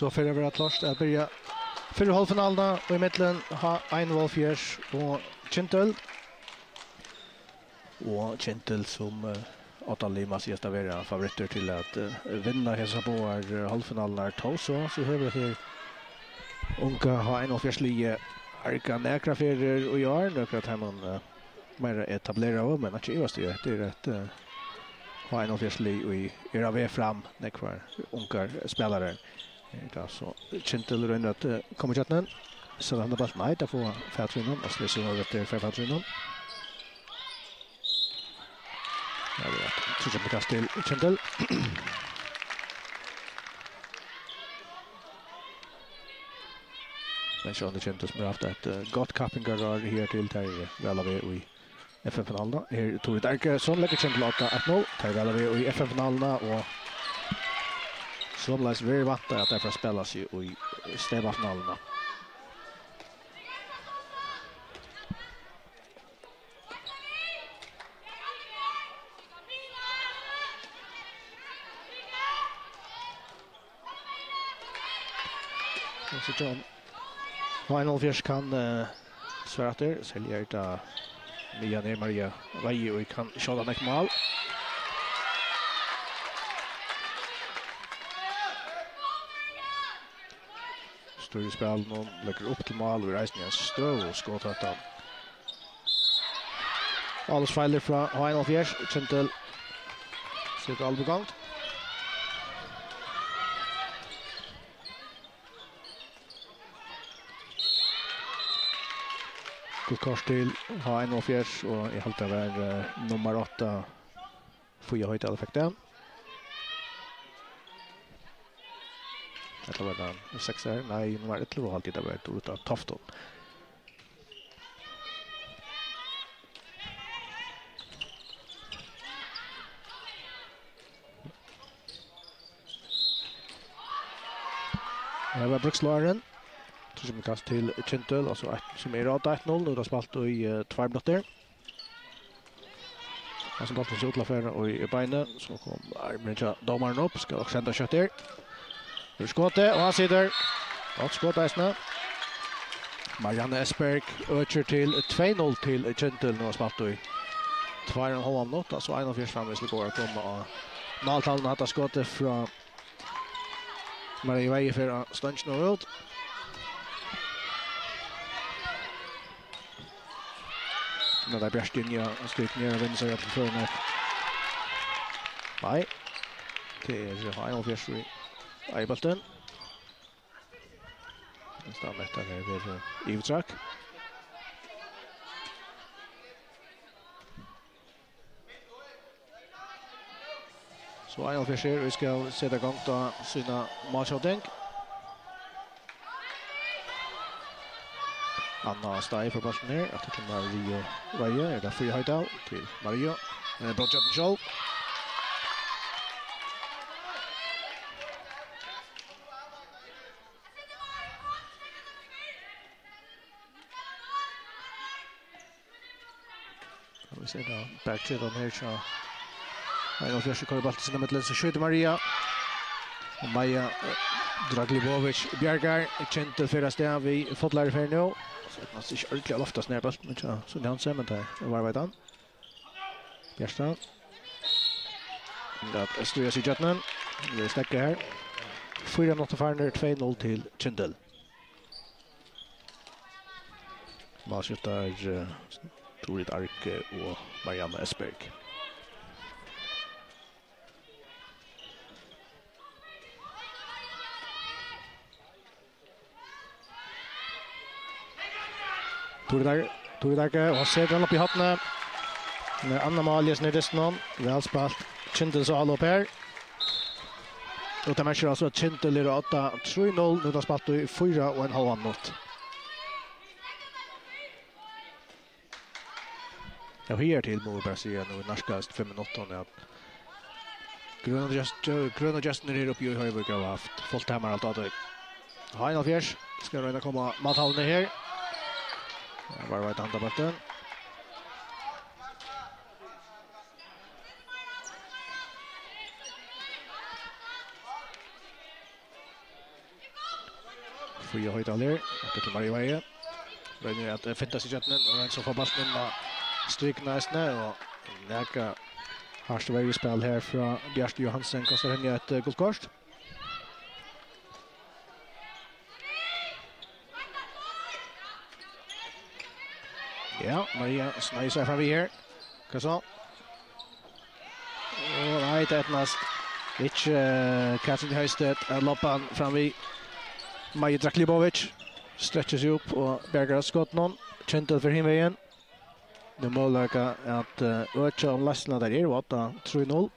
Så för över att Lars att börja för halvfinalen och i mitten har H71 och Kyndil. Och Kyndil som Åtalli måste gästa vara favoriter till att vinna hela på halvfinalen så har vi här unga H71 lige arka näkra för och gör några att man mer etablera men att ju det är ett H71 lige och är av fram näkra unga spelare. Det så Kyndil runt att komma chatten så han bara nej där får Fatrinon och så över till Fatrinon. Ja, det tror jag till Kyndil. Men så det känns som att ett gott kappingar här till väl av i FN-finalen. Här tog det inte så lägger Kyndil att nå till väl av i FN-finalen och så blir det vant att därför spelas ju i stävfinalen. Så John H71 kan svara till säljer det Mia ner Maria Veje och kan köra den mål. Stor spel någon lägger upp till mål och reisen är stor och skott att han. Alles feiler från H71 Kyndil sitter allbegångt. Kort till H71 och i halta var nummer 8 får jag höjt effekten. Det var den 6 där. Nej, nummer 1 var alltid där var utav Tofton. Det var Brukslaren. Som kast till Kyndil och så som är rad 1-0 och då spalt i 2 minuter. Han som bollen så utlafer och i benet så kom Arminja domaren upp ska också sända kött där. Nu skottet och han sitter. Och skott där. Marianne Esberg ökar till 2-0 till Kyndil nu har spalt i 2,5 minuter så 1-4 framvis går att komma och Naltalen hade skottet från Maria Veje för stanchen och ut. När det Bjärstinja styrt ner och vinner sig till förrän. Nej. Det är H71 i bollen. Nästan detta är vid Ivtrak. Så H71 vi ska sätta igång då sina matchholding. Anna Staj för bollen ner att till Maria Veje är där fri höjda till Maria. Brottjatten själv. Vi ser då back till den här så H71 kör bollen sina mittlen så skjuter Maria. Och Maja Draglibovic Bjärgar Kyndil förra steg vi fotlar för nu. Man ser inte ordentligt ofta snär bollen men så det han ser men där var vet han. Bjärstad. Det styrs i chatten. Det stäcker här. 4-0 farner 2-0 till Kyndil. Målskyttar Torit Arke och Marianne Esberg. Torit Arke och ser den upp i hatten. Med Anna Maljes nedersten. Väl spalt. Kyndil så all upp här. Och det matcher alltså att Kyndil är 8-3-0. Nu har spalt i 4,5 minuter. Jag hör till mot Brasilien och närskast 5 minuter att gröna gesten är uppe i Hoyvík har haft fullt hemma allt att H71 ska röna komma mathallen här. Var vet andra bollen. Fyra höjdaler, det till varje väg. Rönner att finta sig jätten och en så får bollen in och stryker nästan och läka harst varje spel här från Björn Johansen kostar henne ett guldkort. Ja, Maria snöjsar fram vi här. Vad så? Och nej, det är näst. Inte Katrin Höjstedt är loppan fram vi. Maja Draklibovic stretcher sig upp och bergar skott någon. Kyndil för himvägen. Det målöka att öka om lastna där är 8-3-0.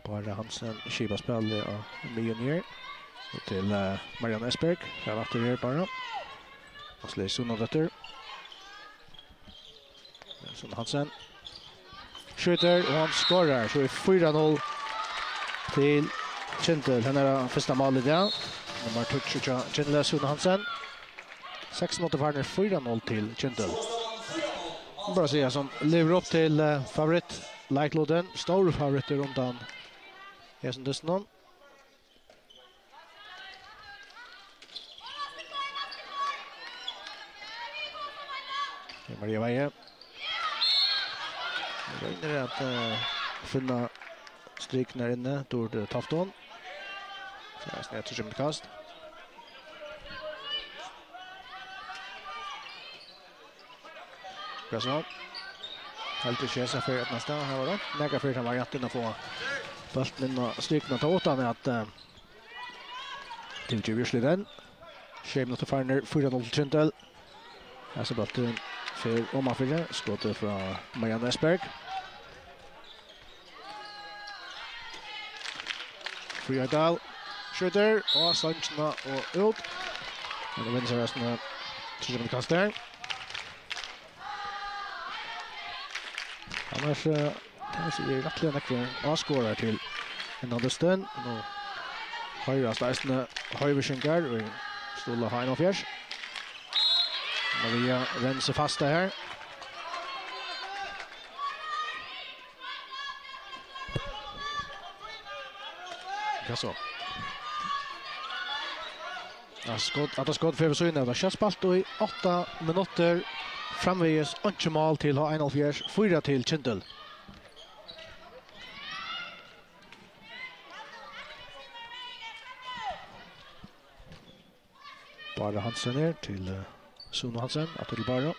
Bara Hansen skiva spel av Millionaire till Marianne Esberg. Här efter här bara. Och slår Sunnadotter. Som Hansen skjuter och han skorar så är 4-0 till Kyndil. Han är första målet där. Nummer 22 Kyndil Sunna Hansen. 6-0 varner 4-0 till Kyndil. Bara säga som lever upp till favorit Likelåden. Stora favoriter undan Hesen Dysnon. Maria Veje. Det är att finna stryken där inne. Tord Tafton. Så här snett till kast. Bra. Helt inte sig för att nästa här var det. Lägga för den varianten att få bollen och stryken ta åt han att till Hvonn. 7 minuter farner 4-0 till Kyndil. Här så bollen för Omafylle. Skottet från Marianne Esberg. Friadal skjuter och Sanchna och ut. Och det vinner resten till kast där. Annars kanske det är rättligen kvar avskårar till en andra stund. Nu höjra stärstna Hoyvíkshøllini och stola H71. Maria renser fast det här. Ja så. Att ha skott för försvinna. Det känns spalt i 8 minuter. Framväges inte mål till H71. 4 till Kyndil. Bara Hansen ner till Sunna Hansen. Att till bara.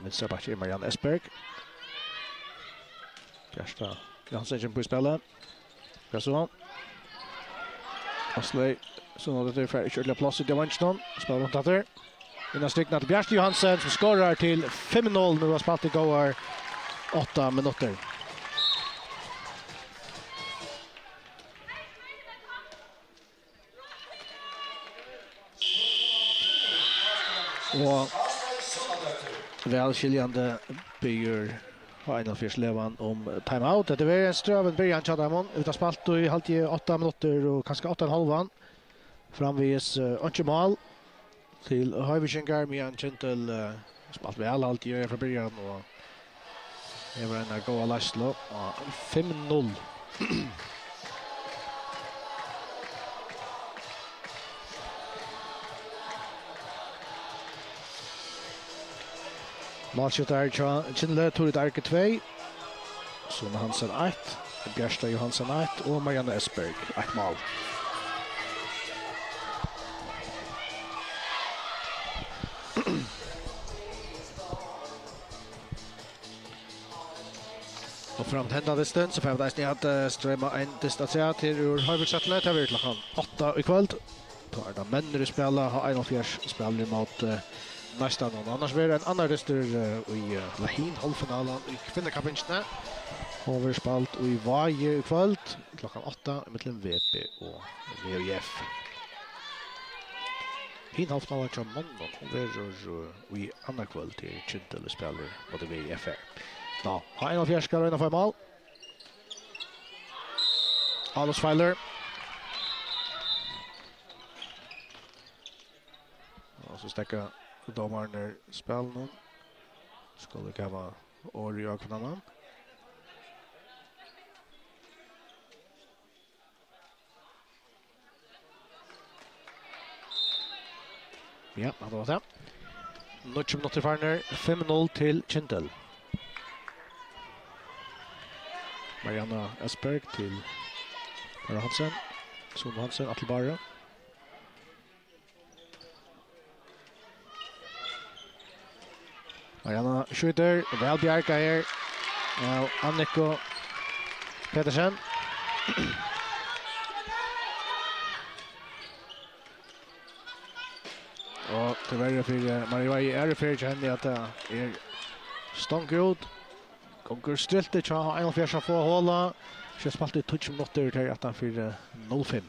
Vinstra back är Marianne Esberg. Bjärsta Jansen på spelet. Gasson. Asley så det är för att plats i dimensionen. Spelar runt där. Innan styckna till Bjärsta Johansen som skorar till 5-0 nu har spelat det går 8 minuter. Och välskiljande bygger H71 levan om timeout. Det var en ströven början till dem utan spalt och i halvtid 8 minuter och kanske 8,5. Framvis inte mål till Hoyvíkshøllini med Kyndil spalt väl alltid från början och det var en goda Laslo 5-0. Målskyttar Kyndil Torit Arke 2. Sunna Hansen 1. Bjärsta Johansen 1 och Marianne Esberg 1 mål. Och fram till hända stund så får vi att strömma en distanser till Hoyvíkshøllini. Det blir klockan 8 ikväll. Då är det män i spelar H71 spelar mot nästan någon. Annars blir det en annan röster i Kvinnuhondbóltsdystur i Kvinnuhondbóltsdystur. Och vi spalt i varje kväll klockan 8 mellan VP och VUF. Kvinnuhondbóltsdystur till måndag och vi i andra kväll till Kyndil spelar mot VUF. Då H71 ska röna för mål. Allos Feiler. stäcka domaren spel nu. Skulle det vara Ori och Hvonn. Ja, det var det. 20 minutter farner, 5-0 til Kyndil. Marianna Esberg til Bara Hansen. Son Hansen, Atle Bare. Marianna skjuter, Velbjerg her. Anniko Pedersen. Og tyvärr för Maria är för henne att är stångrod. Konkur stilte tja en fjärsa få hålla. Så spalt det 20 minuter till att han för 0-5.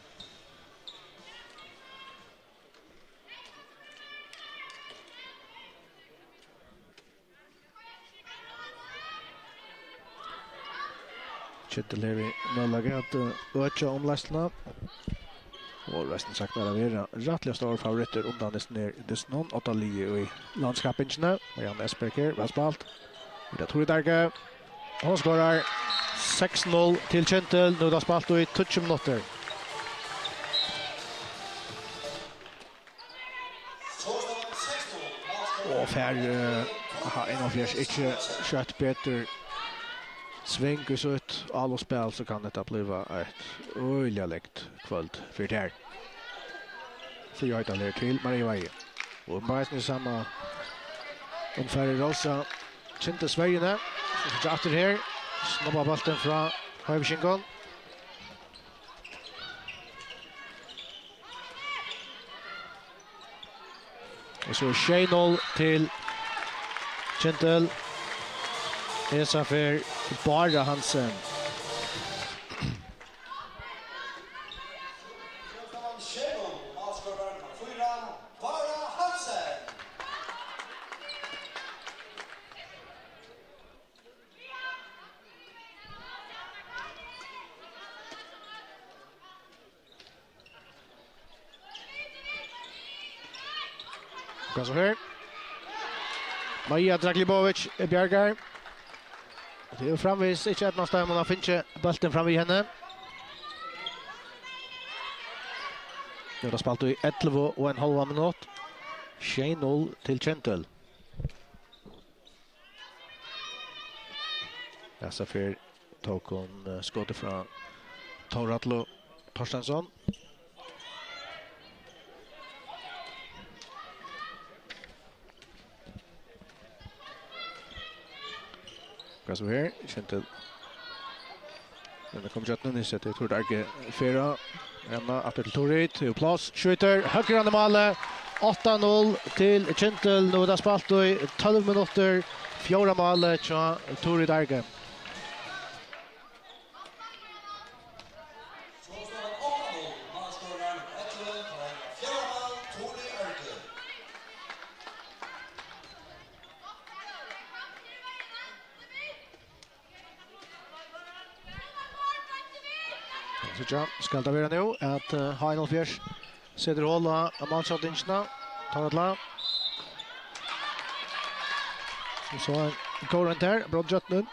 Kyndil här möjliga att öka omlästna. Och resten sagt att det är rättliga stora favoriter undan Disney 8 lige i landskapingene. Marianne Esberger, velspalt. Det tror jag där. Hon skorar 6-0 till Kyndil. Nu har spalt i 20 minuter. Och för en av flera inte kött bättre sväng och så ett allspel så kan det bli ett öljligt kväll för det här. För jag hittar ner till Maria Veje. Och bara i samma omfärd Rosa Kyndil Sverige där. Så efter här snabba bollen från Hoyvíkshøllini. Och så 6-0 till Kyndil. Esa för Bara Hansen. Vad så här? Maja Draglibovic Bjergar. Det är framvis inte ett någonstans man har finche bollen fram i henne. Nu har spalt i 11,5 minut. 6-0 till Kyndil. Dessa för tog hon skottet från Torratlo Torstensson. Så här, Kyndil. Men det kommer ju att nu sätta jag tror det är fyra. Emma upp till Torit, och plats skjuter högerande mål. 8-0 till Kyndil. Nu har spalt i 12 minuter. 4 mål till Torit Arge. Så ska det vara nu att H71 sätter hålla matchavdingsna. Tar ett lag. Så en korrent där, brodjött nu.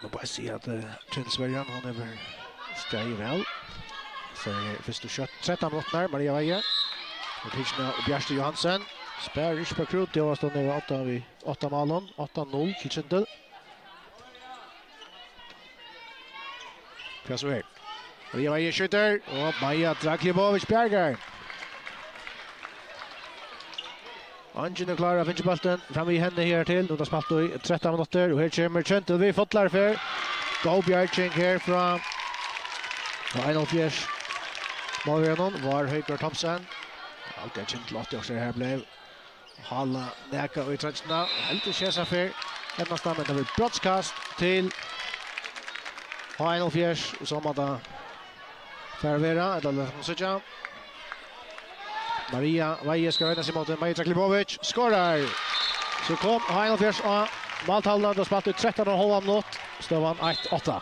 Man bara se att Kyndil Sverige hon är väl sträv väl. Så först och 13 minuter Maria Veje. Och Tishna Bjärste Johansen. Spär inte på krut, det var stående över 8 målen. 8-0 till Kyndil. Vad så här? Maria Veje skjuter och Maja Draglibovic Bjergar. Angen är klar att finna bollen fram i henne här till. Nu har spalt i 13 minuter och här kommer Kyndil vi fotlar för. Go Bjerging här från H71. Målvärden var Høygaard Thomsen. Allt är Kyndil 80 också här blev. Halla näka i trenchna. Helt i kärsa för. Ända stammen det blir broadcast till H71 som att Fervera, eller Sutja. Maria Veje ska vända sig mot Maja Draglibovic. Skorar! Så kom H71 och Maltalland och spalt ut 13,5 minut. Støvan 1-8.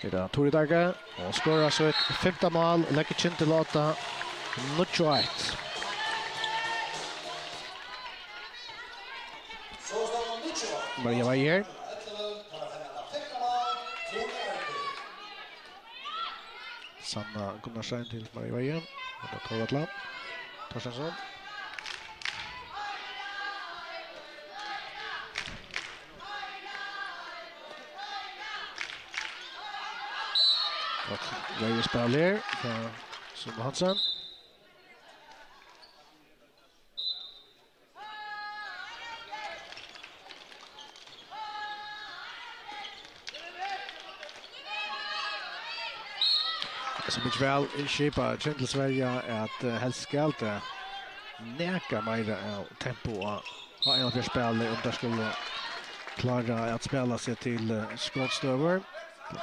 Det Tore Darge och skorar så ett femte mål, lägger Kyndil 8, 0-1. Maria Weijer. Sanna Gunnarsson till Maria Weijer. Och Toratla. Torstensson. Weijer spelar för Sundby Hansen. Så mycket väl skipa Kyndil Sverige att helst ska det näka mer tempo och ha en för spel där skulle klara att spela sig till skottstöver.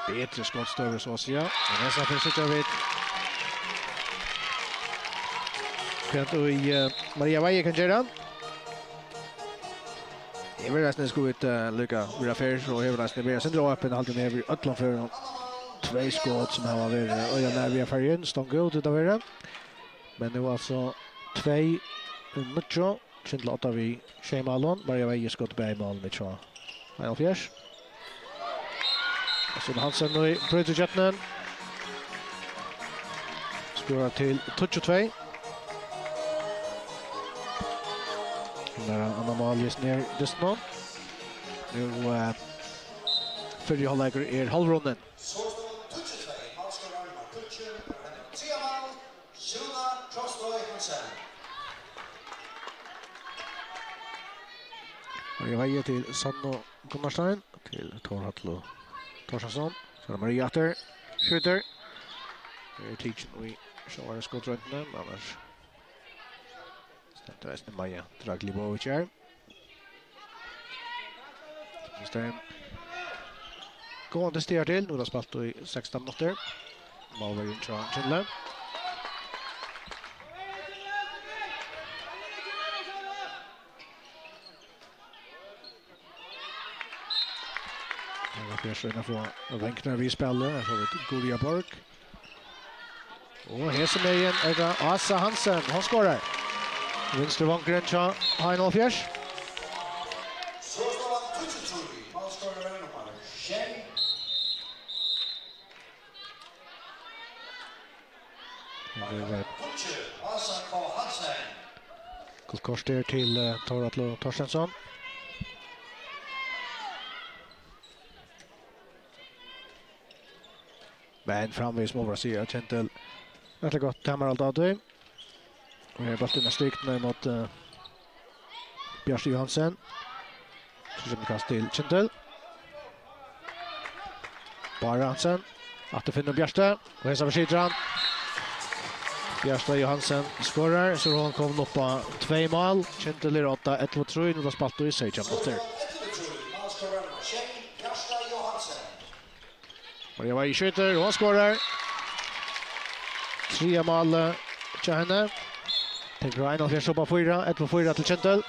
Bättre skottstöver så att säga. Men nästa finns det vid Kent och Maria Weijer kan göra. Det vill nästan gå ut lycka med affärer och hela nästan blir sen dra upp en halv ner vid Ötland för två skott som har varit öja när vi har färgen stånga ut utav det. Men det var alltså 2-0. Kyndil 8 vi Schemalon, Maria Weijer skott på mål med 2. Final fjärs. Och så Hansen nu i brytjetten. Skorar till 22. När Anna Malius ner dessutom. Nu för de håller halvrunden. Maria Weijer till Sanna Gunnarsson till Toratla Torstensson. Så Maria Atter skjuter. Det är teachen vi kör skottröntgen annars. Stämmer resten Maja Draglibovic här. Stämmer. Gående steg till. Nu har spalt i 16 minuter. Malver Kyndil. Fjärsröna får Vänknar vi spelar. Här har vi Golia Borg. Och Hesemejen är det Asa Hansen. Han skorar. Vinstre vankeren tja Heinol Fjärs. Kors där till Toratla Torstensson. Men framvis må vara sig Kyndil. Rätt gott tämmer allt av det. Och här bollen är strikt mot Björn Johansen. Så kommer kast till Kyndil. Bara Hansen. Att det finner Björste. Och här så försöker han. Björn Johansen skorar. Så han kommer upp på 2 mål. Kyndil är 8-1-2-3. Nu har spalt i 16 minuter. Maria Weijer skjuter och han skorar. 3 mål till henne. Tänker Heinol Fjärs på 4. 1-4 till Kyndil.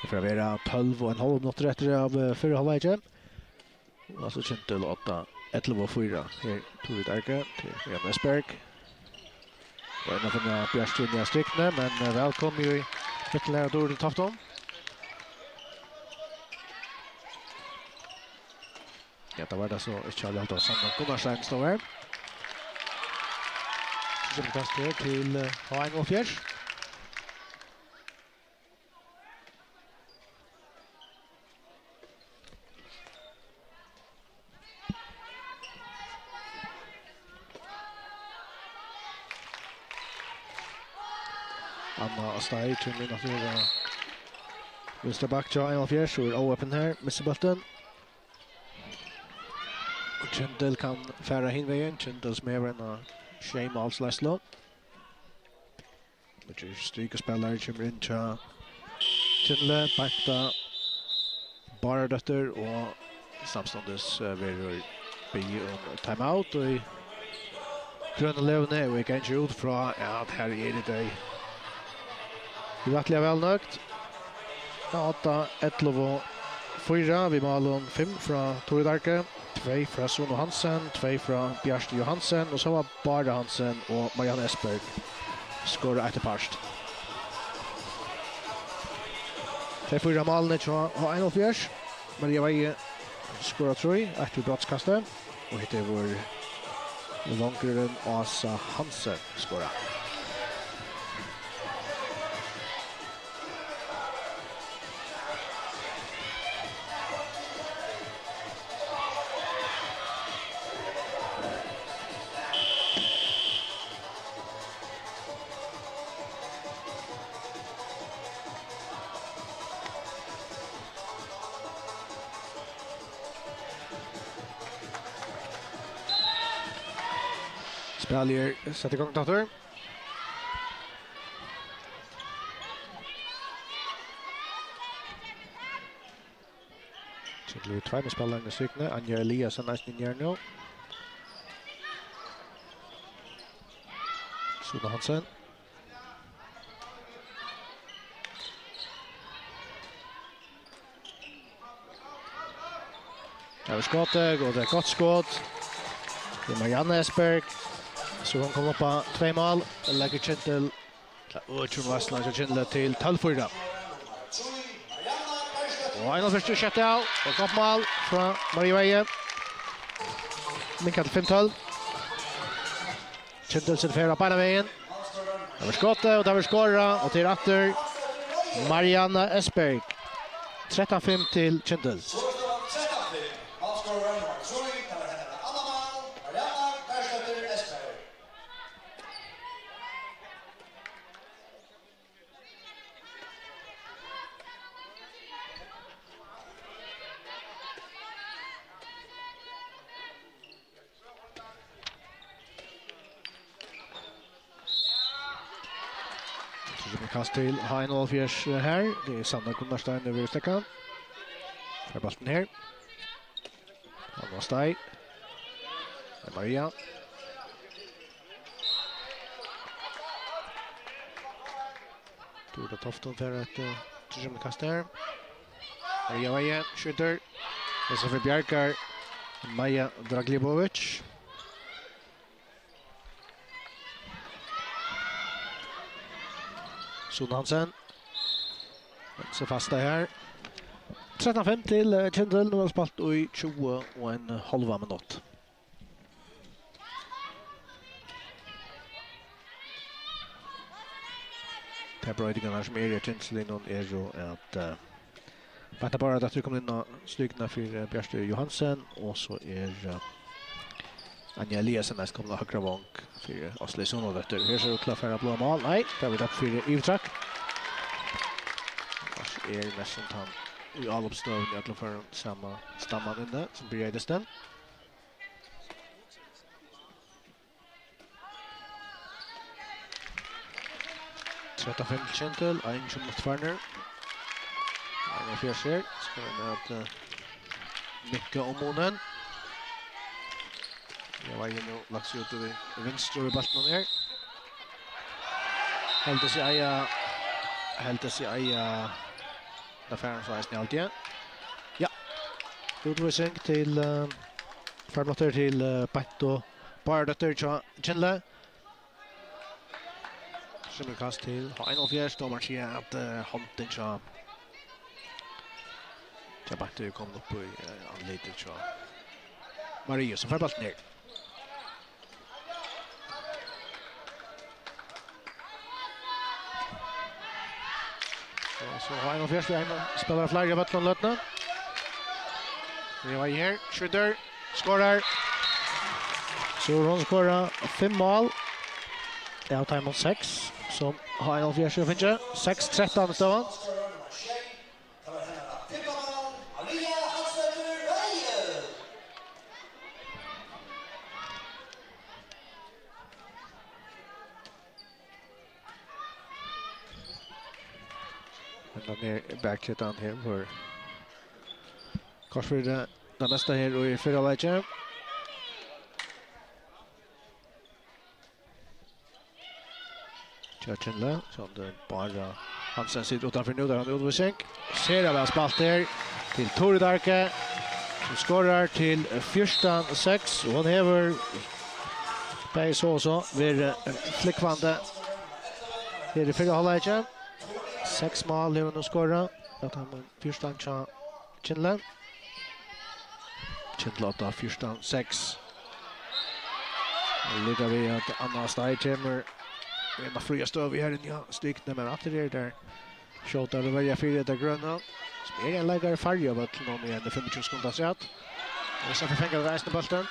Det får vara 12,5 minuter efter av förra halvleken. Alltså Kyndil 8-1-4. Här Tore Darge till Jan Esberg. Och en av de bjärstunliga striktene, men välkommen ju i ytterligare dåre till Tafton. Det var det så ikke alle alt Sanna Gunnarsson står her. Så kommer kastet til Heinol Fjärs. Anna Astai kommer in för vänstra back till Heinol Fjärs och öppen här med bollen. Kyndil kan färra hinvägen. Kyndil som är en Scheimals Leslo. Men stryker spelare kommer in till Kyndil, Bärta, Baradötter och samståndes vill be en timeout och i gröna lövne och jag kan inte ut från att här är det Rättliga välnökt. 8-11-4 vid målen 5 från Tore Darke, 2 från Sono Hansen, 2 från Bjørste Johansen och så var bara Hansen och Marianne Esberg skårar ett parst. 4 målen tror H71. Maria Veje skårar 3 efter brottskastet och hittar vår långgrund Asa Hansen skårar. Spelare sätter igång dator. Så blir två med spelare i styckna. Anja Eliasson nästan gör nu. Sona Hansen. Det är skottet, och det är gott skott. Det är Marianne Esberg. Så hon kommer på 2 mål. Lägger Kyndil. Utrun Vassland och Kyndil till 12-4. Och en första skott av. Och gott mål från Maria Veje. Minkar till 5-12. Kyndil sitter fyra på ena vägen. Det var skottet och det var skåra. Och till ratter Marianne Esberg. 13-5 till Kyndil. Kast till H71 här. Det är Sandra Gunnarstein över stäckan. För bollen här. Anna Stay. Maria. Torda Tofton för ett kast här. Maria Veje skjuter. Och så för Bjarkar. Maja Draglibovic. Sona Hansen. Så fasta här. 13-5 till Kyndil. Nu har spalt i 20 och en halva minut. Det bröjningarna som är i Kyndil är ju att vänta bara att det kommer in styrkorna för Bjørste Johansen och så är Anja Eliasson näst kommer högra vank för Asle Sonovetter. Här ser det klart för att blå mål. Nej, där vi tapp för Ivtrack. Och är nästan han i allopstöv i alla för samma stamman inne som började den. Tretton Kyndil, en som mot Werner. En av fjärser, ska vi med att mycket om honen. Jag var ju nu lagt sig ut i vänster i ballen här. Helt sig eia affären så är snällt igen. Ja. Utvisning till förmåter till Petto. Bara dötter till Kyndil. Som kast till H71 då man ser att handen så Petto kom upp i anletet så Maria som får bollen ner. Så har en första spelar flagga vatten lötna. Vi var här, skjuter, skorar. Så hon skorar 5 mål. Ja, time on 6 som har en första finche 6-13 står. Den är backsetan här för Korsfjord den nästa här och i förra läget. Kyndil som det bara Hansen sitter utanför nu där han utvisning. Ser av spalt här till Tore Darke. Som skorar till 14-6 och hon häver Berg så vid flickvande. Det är det förra halvleken. 6 mål har hon skorat. Att han första Kyndil. Kyndil 14-6. Lika vi att Anna Steg kommer en fria stöv här inne ja stickna men att det där skjuter det varje fyra där gröna. Som är en lägare färg av att någon igen 25 sekunder så att. Och så förfänger det resten bollen.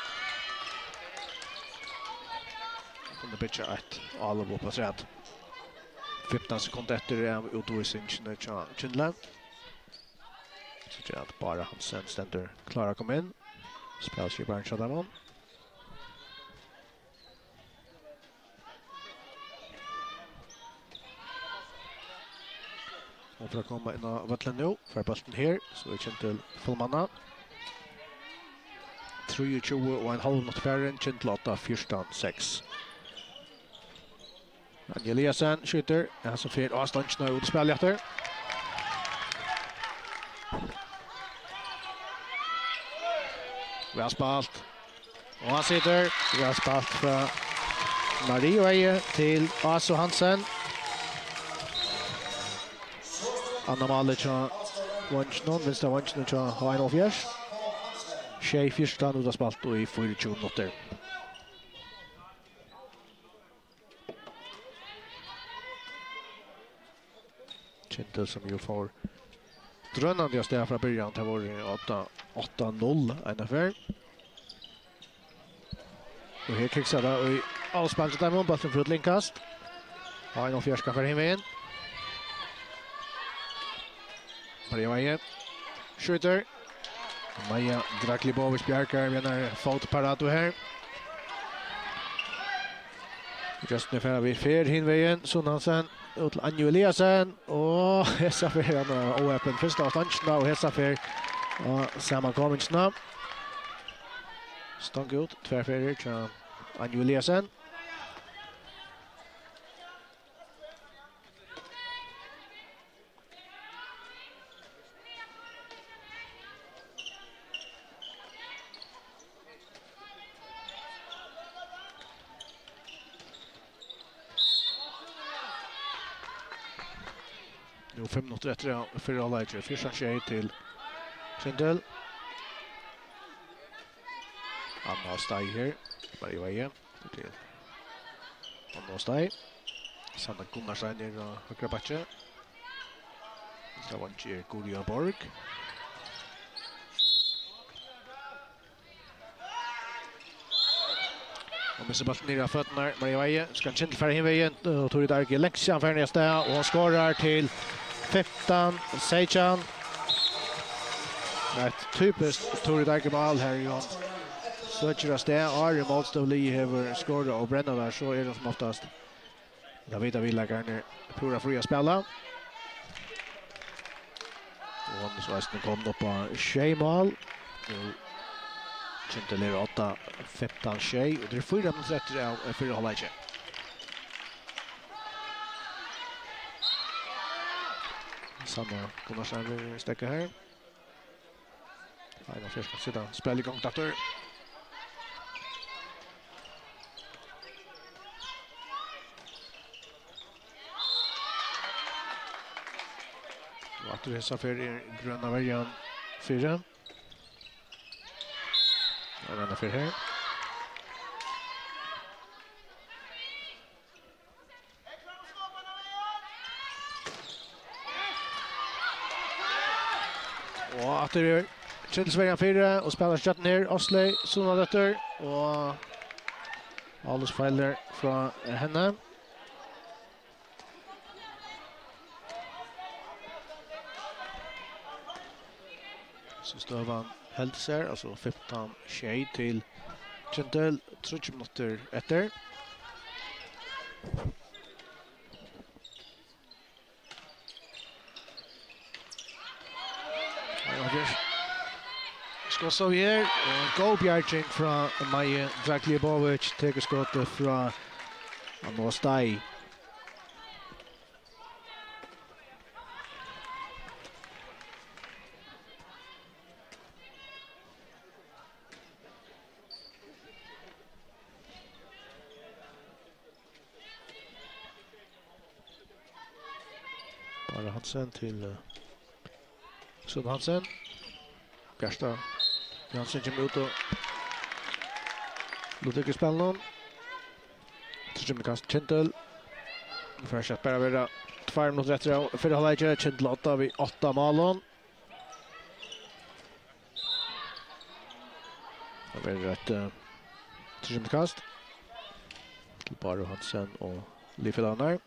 Kunde pitcha ett all på sätt. 15 sekunder efter utvisningen till Kyndil. Så att bara Hansen ständer klara kom in. Spelskiparen shotade honom. Och för att komma in av vattnet nu för bollen här så är Kyndil fullmanna. 23 och en halv mot färren. Kyndil 14-6. Eliasen skjuter. Han som fyr avståndsna ut spel efter. Vi har spalt. Och han sitter. Vi har spalt från Marie till Aso Hansen. Anna Malic Hvonn, vinstra Hvonn till H71. Tjej första nu har spalt och i 24 minuter. Kyndil som ju får drönande steg från början till vår 8-0 ungefär. Och här kicksar det och avspelet där med bollen för ett linkast. Har en fjärska för hemvägen. Maria skjuter. Maja Draklibovic bjärkar med en fotparad här. Just nu får vi fer hinvägen Sunhansen ut till Anjo Eliasen och hessa för han oöppen första avståndsna och hessa för sammankomsterna. Stång ut tvärfärger till Anjo Eliasen. Nu 5 minuter efter för alla är första tjej till Kyndil. Anna Steg här. Marie Veje till Anna Steg. Sanna Gunnarsson i högra backe. Stavanchi Guria Borg. Och med Sebastian ner av fötterna, Marie Veje ska Kyndil färra in vägen och Tore Darke längst fram för nästa och skorar till 15-16. Ett typiskt Tore Darke mål här Jon. Söker det är motståndare har skorat och bränna där så är det som oftast. Där vet vi lägger ner pura fria spela. Och så är det kom upp på tjejmål. Kyndil är 8-15 tjej och det är 4 minuter efter för halvlek. Samma Gunnarsson stäcker här. Nej, då ska sitta spel igång efter. Att resa för gröna vägen 4. Och den för här. Och att det är Kyndil 4 och spelar chatten ner Oslo Sonadötter och alldeles fejler från henne. Så stövan Heltser, alltså 15 tjej till Kyndil 30 minuter efter. Ska så här go bjärging från Maja Draklibovic tar skottet från Anna Steg. Bara Hansen till Sund Hansen. Bjärsta Jansen kommer ut och Ludvig spelar någon. Trycker kast Kyndil. För att bara vara 2 minuter efter för halvlek. Kyndil 8 vid 8 mål. Det blir ett trycker kast. Till bara Hansen och Lifelandar.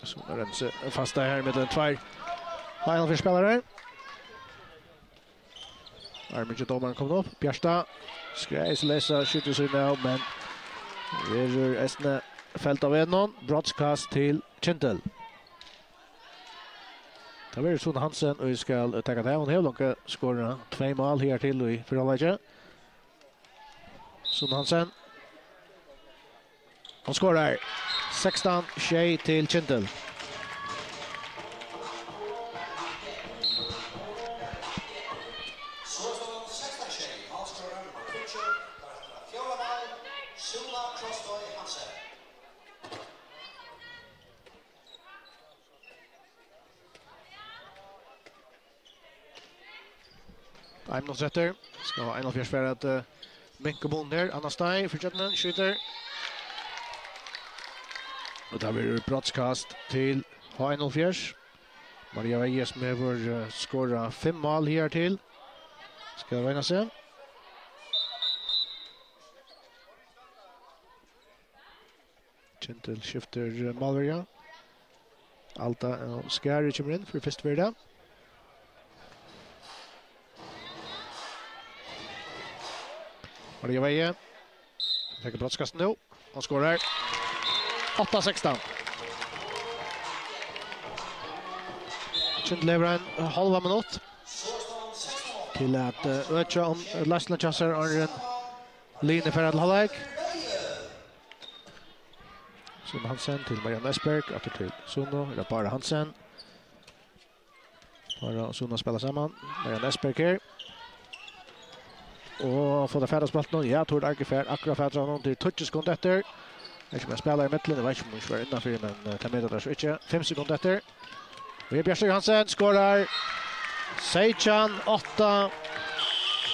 Så Rense fasta här med den 2 final för spelare. Armage domaren kommer upp. Bjärsta skräs läsa skjuter sig nu men Reger Esne fält av en broadcast till Kyndil. Det blir Sund Hansen och vi ska ta det. Hon har långt skåra 2 mål här till i förhållande. Sund Hansen. Han skårar 16-6 till Kyndil. Einmal setter. Ska ha 41 för att Minko Bonder, Anna Stein, fortsätter skjuter. Och där blir det broadcast till H71. Maria Vejes med vår skåra 5 mål här till. Ska vinna sig. Kyndil skifter Malveria. Alta och Skär kommer in för första värda. Maria Veje. Lägger brottskasten nu. Han skårar 8-16. Kyndil lever en halva minut. Till att öka om Lasla Chasser har en linje för att halvlek. Sund Hansen till Marianne Esberg. Åter till Suno. Det är bara Hansen. Bara Suno spelar samman. Marianne Esberg här. Och får det färdas bollen. Ja, Tord Arkefär. Akkurat färdas honom till 20 sekunder efter. Jag ska spela i mitten. Det var inte om hon ska vara innanför, men ta med det där så inte. 5 sekunder efter. Vi är Björn Hansen. Skårar. Seichan 8.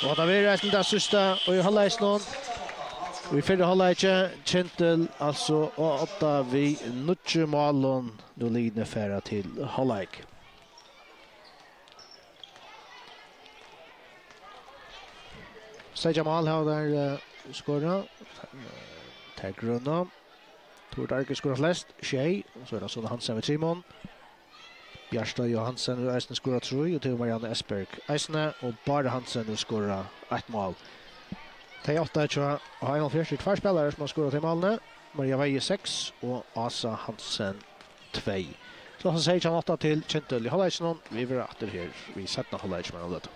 Och det blir resten där sista. Och i halvlek någon. Och i fjärde halvlek Kyndil alltså 8 vid 9 målen. Nu lidande färra till halvlek. Seichan mål har där skåra. Taggrunna. Tord Arke skårar flest. Tjej. Så är det Sund Hansen vid Simon. Bjärsta Johansen och Eisne skårar 3 och till Marianne Esberg Eisne och bara Hansen och skårar 1 mål. Det är 8 tror jag har en av 2 spelare som har skårat till målene. Maria Veje 6 och Asa Hansen 2. Så säger han 8 till Kyndil i halvlek. Vi vill åter här. Vi sätter halvlek med det.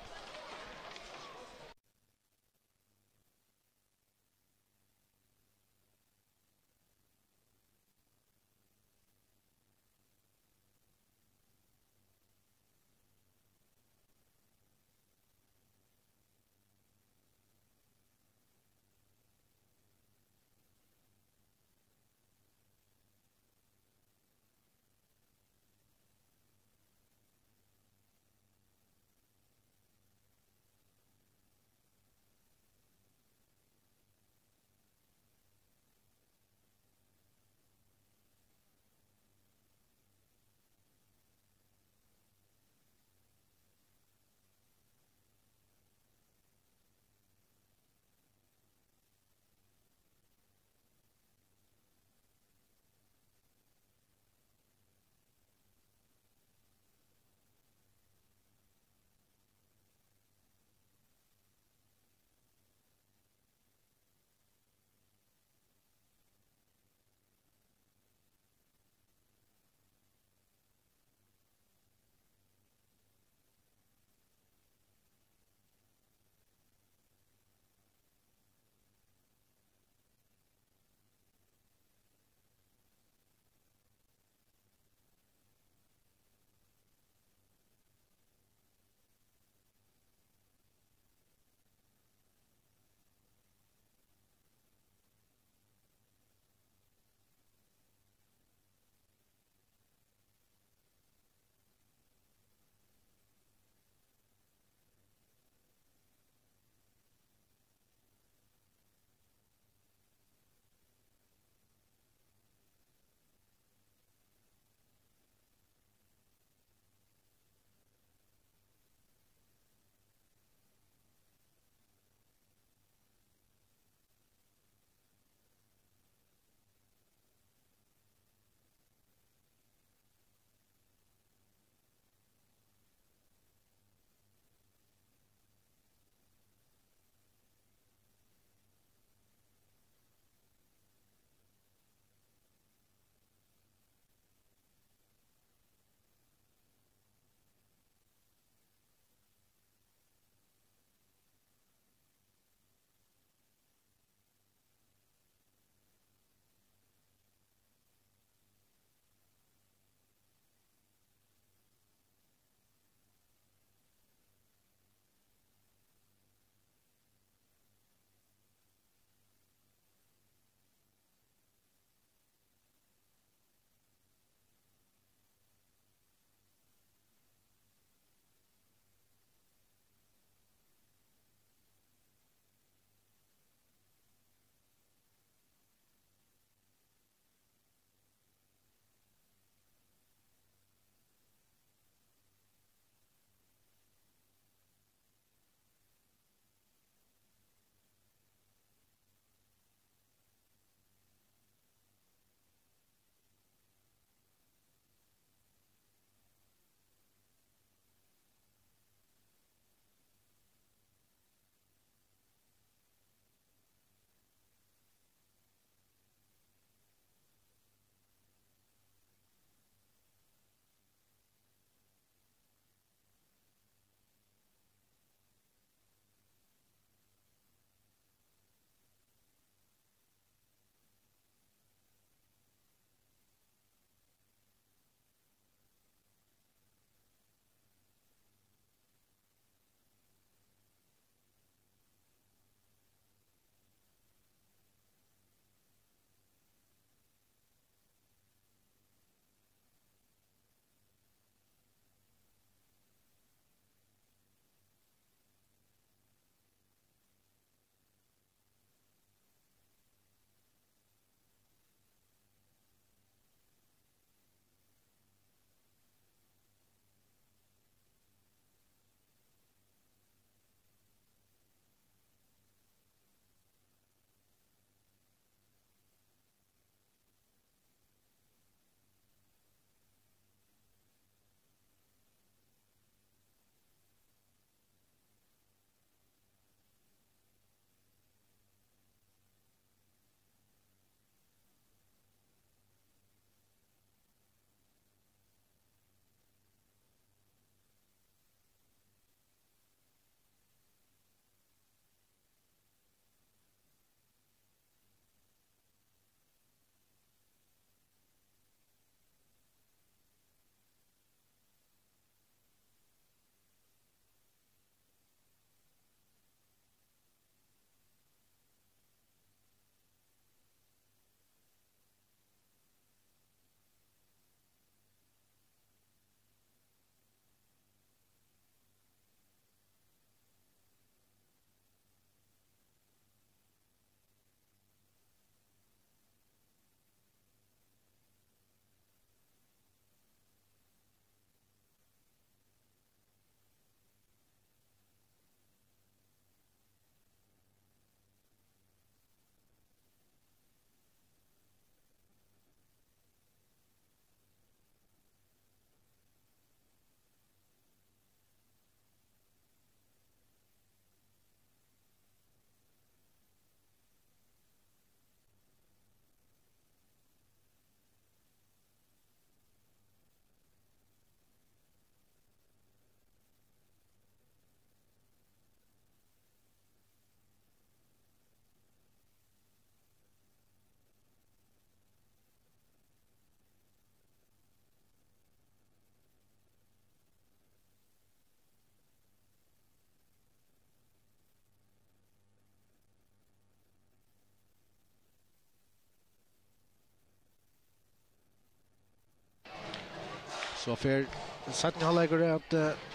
Så för satt ni halvlägger att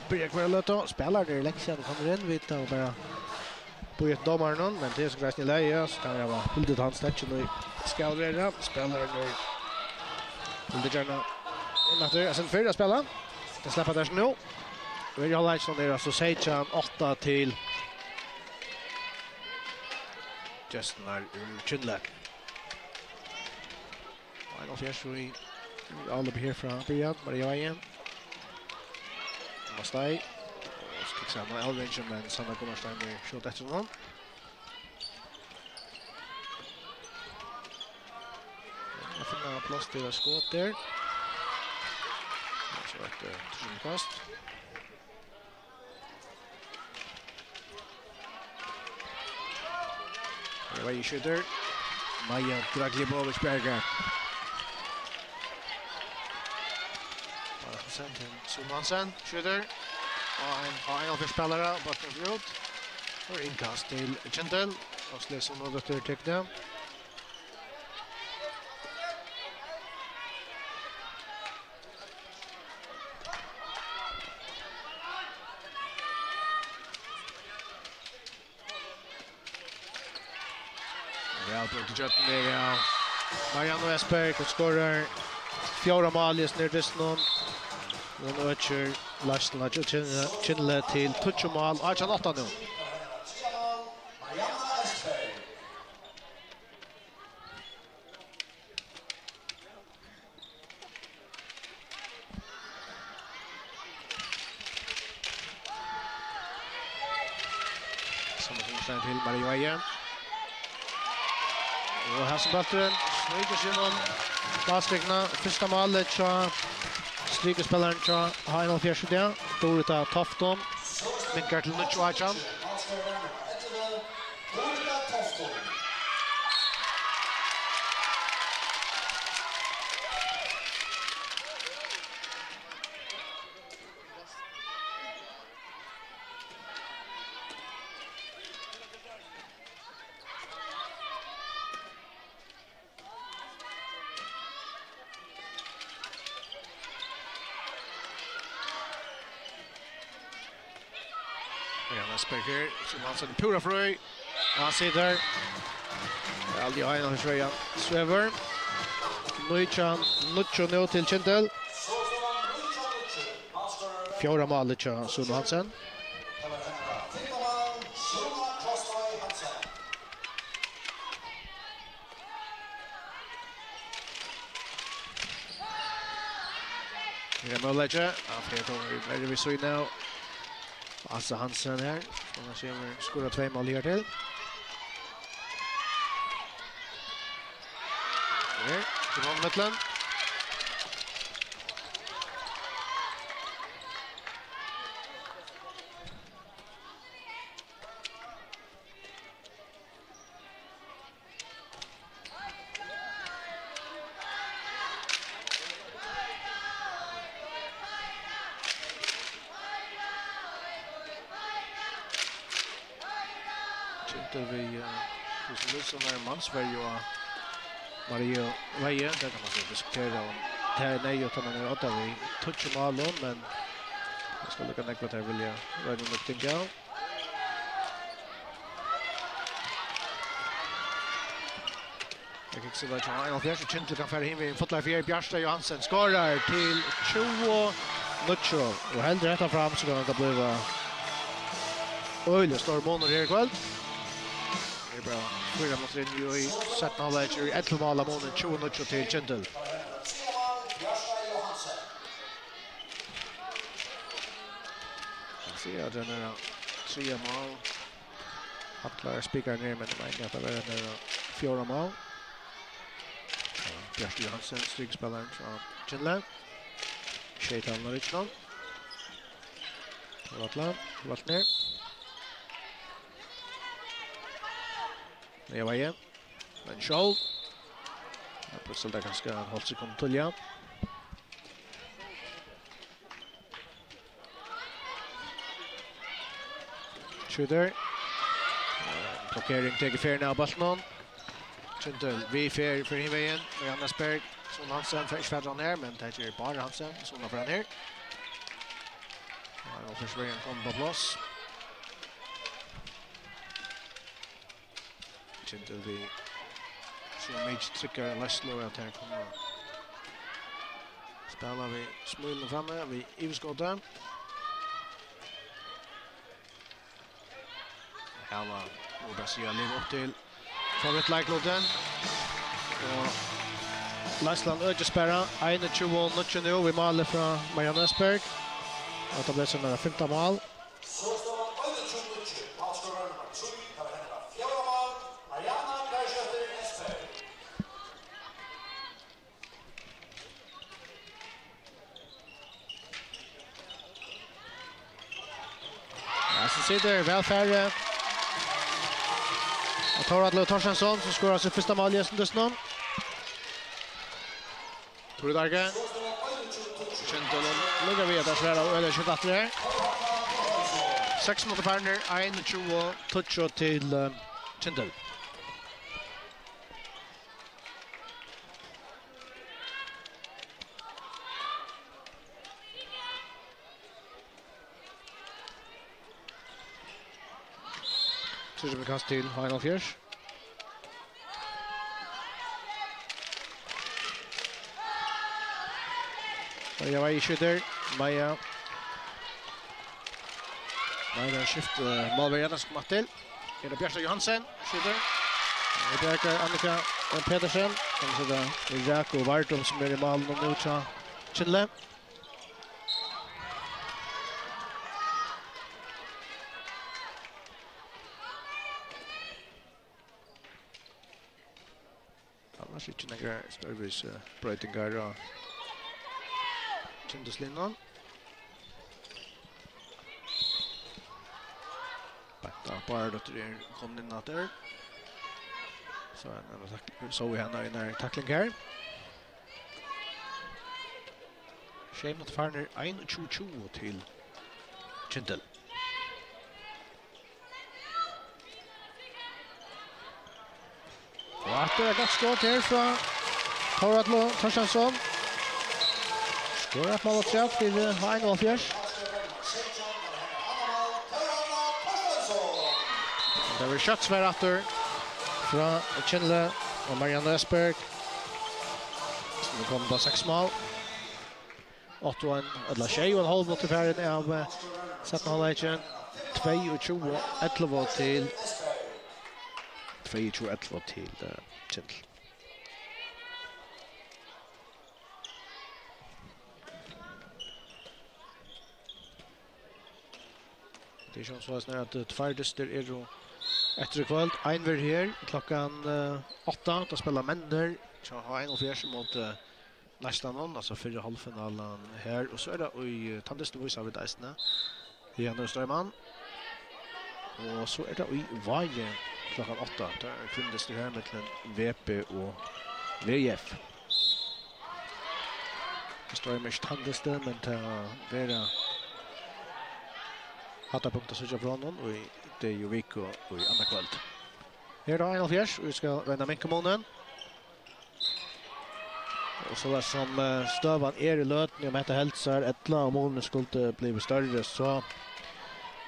börja kvar låta spelar det länge sedan kommer in vita och bara på ett domaren men det är så gräsligt läge så kan jag vara bildet hans touch nu ska det spelar nu det gärna efter sen förra spela det släpper där nu vi har lärt sån där så säger 8 till just när Kyndil. I don't think we all up here from början Maria igen. Måste kicks out my elevation men Sanna kommer stein med shot efter någon. Jag finner plats till att skott där. Så ett kast. Det var ju skjuter. Maja Draglibovic-Berger. Sen till Sumansen, skjuter. Och en final för spelare, botten ut. Och inkast till Kyndil. Och Slesson och Dr. Tekne. Välbrott till Jötten där, ja. Mariano Esberg och skorar 4 mål i snurrdistan. Och ökar Larsson Kyndil till touchmål. Arjan 8 nu. Samma till Maria igen. Och Hvonn snöjker sig någon bastegna. Första målet så strykespelaren fra H71, Dorita Tofton, vinkar til Nutsjvajan. Speaker, som han sätter pura fröj. Han sitter. Aldrig har en av fröjan. Sväver. Nutsjo nu till Kyndil. 4 mål till Sune Hansen. Det är mållägge. Han vi så nu. Alltså Hansen här. Han ser vi skora 2 mål här till. Här, till Mittland. Vi som är mansverg och Maria Veje, där kan man så diskutera om det är nej utan man är åtta vi touchar målen men jag ska lucka näkva där vill jag röra upp tänka. Jag gick så där till en av fjärde Kyndil kan färra in vid fotlar fjärde Bjärsta Johansen skorar till 20 Nutsjo och helt rätt fram så kan det bli öjligt stor månader här ikväll. Det är bra. 4 minuter in i sätten av läger i 11 mål av månaden 20 Nutsjo till Kyndil. Jag ser att den är 3 mål. Hattlar spikar ner men det är inte att det är 4 mål. Bjärsta Johansen, strykspelaren från Kyndil. Shaitan och Richland. Vart ner. Jag var igen. Men Scholl. Jag plötsligt där ganska hållt sig kom tulja. Shooter. Blockering till färna av Baltman. Kyndil, vi fär för himvägen. Johannesberg. Son Hansen för Svedran här, men det är bara Hansen som har fram här. Ja, och försvaren kommer på plats. Kyndil vi så mycket trycker Laszlo att här kommer. Spelar vi smulen framme, vi ivskottet. Här var Brasilien lever upp till favoritlaglåten. Och Lassland Ögesperra, 21-0 nu, vi maler från Marianne Esberg. Och det blir sådana 15 mål. Ja, så sitter välfärre. Och Torvald Torstensson som skorar sitt första mål i Östendösnon. Tore Darge. Kyndil luggar vi att det svära över 28 här. 6 mot Farner, 21 touch till Kyndil. Tredje kast till H71. Jag var i skydder, Maja. Maja skift målvärden som kommer till. Det är Björsta Johansen, skydder. Det är Annika Pedersen. Och så är Jack och Vartum som är i mål och nu till Kyndil. Annars är det några störvis bröjtingar och Kyndilslinnan. Bättre bara då det kom in att där. Så vi henne i när tackling här. Shame mot Farner 1-2 till Kyndil. Och att det är gott skott här från Torvald Torstensson. Skår att målet träff till H71. Det var köttsvärrator från Kyndil och Marianne Esberg. Nu kommer på 6 mål. 8-1, eller 2,5 mot färden av sätten halvleken. 22-11 till 22-11 till Kyndil. Det är så att tvärdyster är då efter kväll. Einver här klockan 8. Då spelar Männer. Så har 1-4 mot nästa någon. Alltså förra halvfinalen här. Och så är det i Tandeston visar vi dejsna. Det är Strömman. Och så är det i Vaje klockan 8. Där finns det här mellan VP och VF. Det står ju mest Tandeston men det är hatta punkter så jag från någon och det är ju Viko och i andra kväll. Här då 1-4 och vi ska vända med kommunen. Och så där som stövan är i löten om detta hälsar ettla och målen skulle bli större så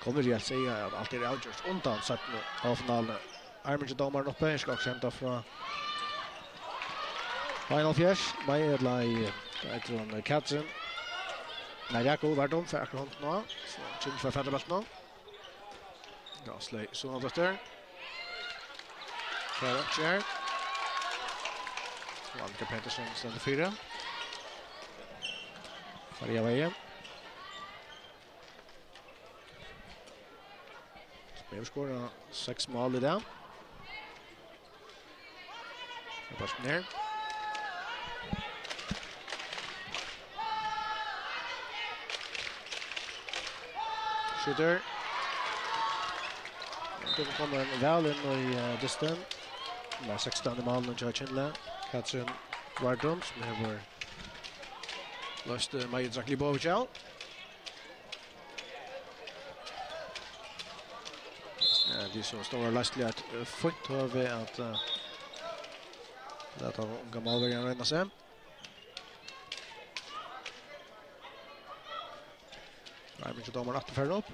kommer jag säga att allt är outgjort undan så att av finalen. Armin domaren uppe, jag ska också hämta från 1-4. Maja i från Katsen. Nej, jag går vart om för akkurat nu. Så Kyndil för färdig bäst nu. Ja, slay så något efter. Klara kör. Annika Pedersen ställer 4. Maria Veje. Spelar skåra 6 mål i det. Pass ner. Skjuter. Det kommer väl in i dysten. Med 16 mål och Kyndil. Katrin Vardrum som har löst Maja Zaklibovic. De så stora lastliga fint har vi att låta unga målvägarna ränna sig. Armin till domaren att föra upp.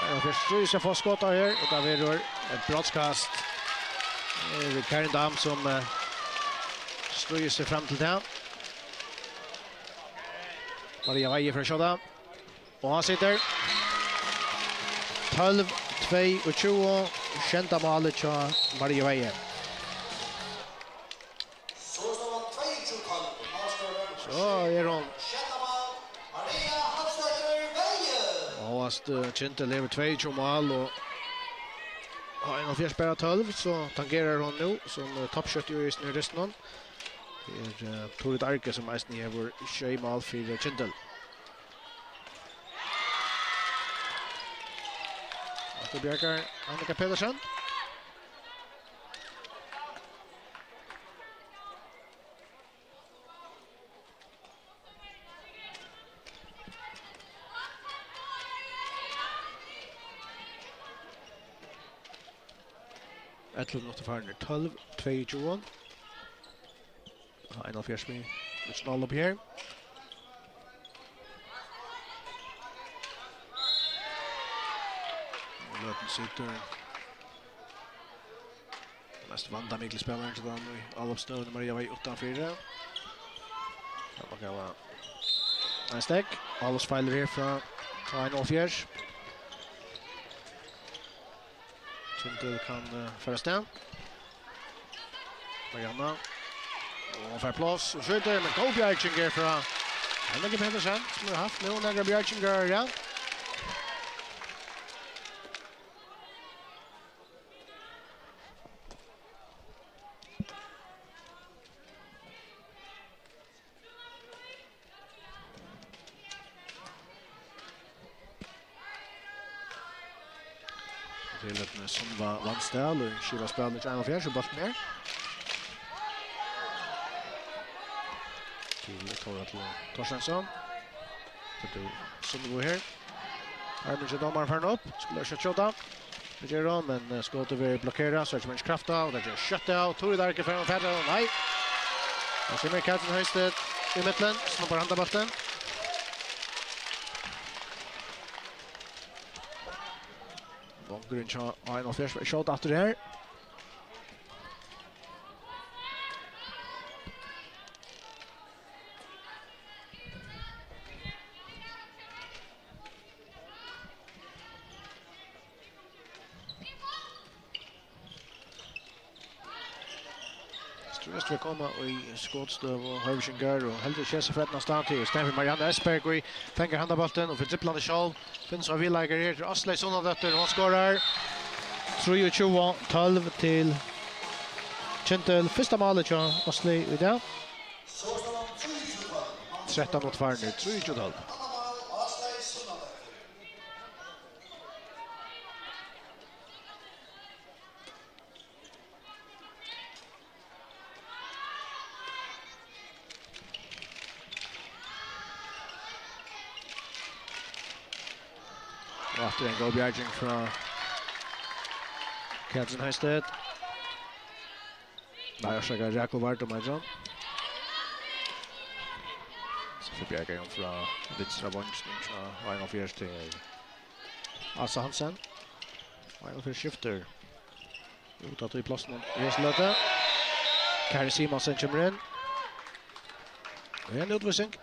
Ja, först tror jag får skott här och där blir ett brottskast. Det är Karin Dam som stryker sig fram till det. Maria Veje för skjuta. Och han sitter 12-22 kända målet till Maria Veje. Så är hon. Och Kyndil lever 22 mål och har en av fjärspärra 12 så tangerar hon nu som toppskytt i snurresten. Det är Torit Arke som mest ni över 20 mål för Kyndil. Och Björkar Annika Pedersen. Ettlund måste fara 12-22. En av fjärsmi. Ett snål upp här. Löten sitter. Mest vanda mycket spelare till den i alla uppstöden. Maria var utanför. Det var gava en steg. Alles feiler här från en av fjärs. Kyndil kan föra stäm. Marianna. Och för plats och skjuter med Go Bjärchinger från Annika Pedersen som har haft nu några Bjärchinger ja. Till ett som var vanställ och Kiva spelade inte en av fjärde så bort mer. Till Torstensson. Som går här. Armin till domaren för upp. Skulle jag skjuta. Det gör de, men skottet vill blockera så är det inte krafta och det gör shutout. Torit Arke för en färre. Nej. Och så med Katten Höjstedt i mitten. Snoppar handabollen. Bongrun har en av fjärde shot efter det här. Vi kommer i skottstöv och Hoyvíkshøllini och heldig kjesse för ett stand till Stanford Marianne Esberg och fänger handabollen och för dribblande själv finns av villägare här till Asley Sonnadötter och han skorar 23-12 till Kyndil. Första målet till Asley i det. 13 mot Hvonn nu, 3-12. Och efter en god bjärging från Katten Höjstedt. Nej, jag säger Jakob Vart och Majon. Så får bjärging från Vinstra Bonsen från en av fjärs till Asa Hansen. En av fjärs skifter. Utat i platsen i Eslöte. Kari Simonsen kommer in. Och en utvisning.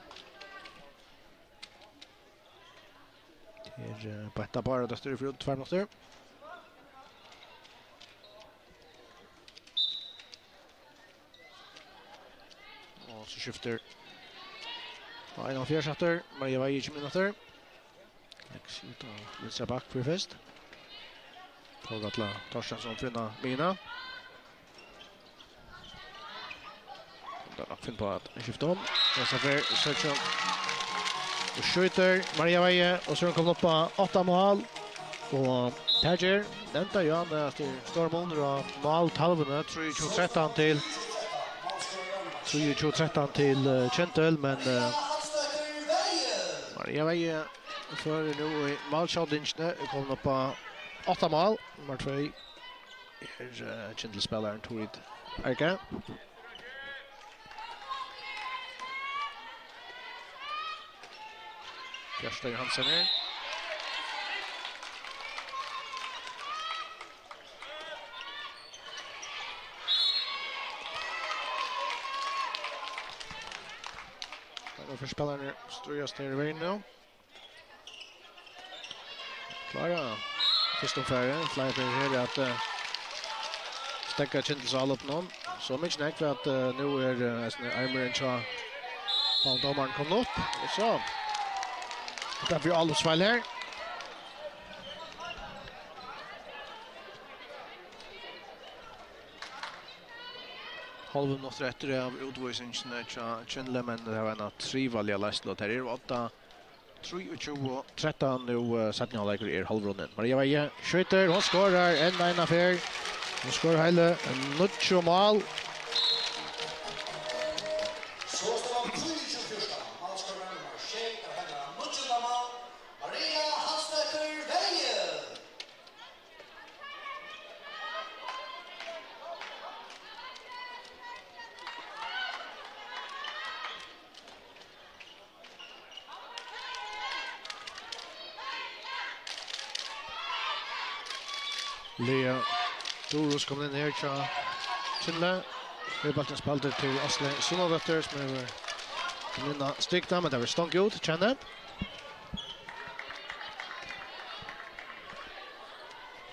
Här på etta bara där för runt 2 minuter. Och så skiftar en av fjärsatter. Maria Veje 20 minuter. Exit och Lisa Back för först. Pågatla Torstensson finna mina. Där finn på att skifta om. Dessa för Sergio. Och skjuter Maria Veje och så kommer upp på 8 mål. Och Tager, den tar ju han efter stormånder och mål halvene. 3-13 till 3-13 till Kyndil, men Maria Veje för nu i målshoddingen kommer upp på 8 mål. Nummer 2 är Kyndil-spelaren Torit Arke. Kjærsteg Hansen her. För spelarna ströjas till vägen nu. Klara. Första färgen. Flyger för här att stäcka Kyndils all upp någon. Så mycket snack för att nu är armeren så på domaren kom upp. Så. Det blir alldeles väl här. Halv minutter etter av utvisningen til Kyndil, men det var en trivallig løslåt her. 8-23-13 nu setten av leker halvrunden. Maria Veie skjøter, hun skårer en affær. Hun skårer hele 9 mål. Lea Dorus kommer in här till Kyndil. Det är bollen spalter till Asle Sunnavetter som är vinna strikta, men det var stånk ut, känner.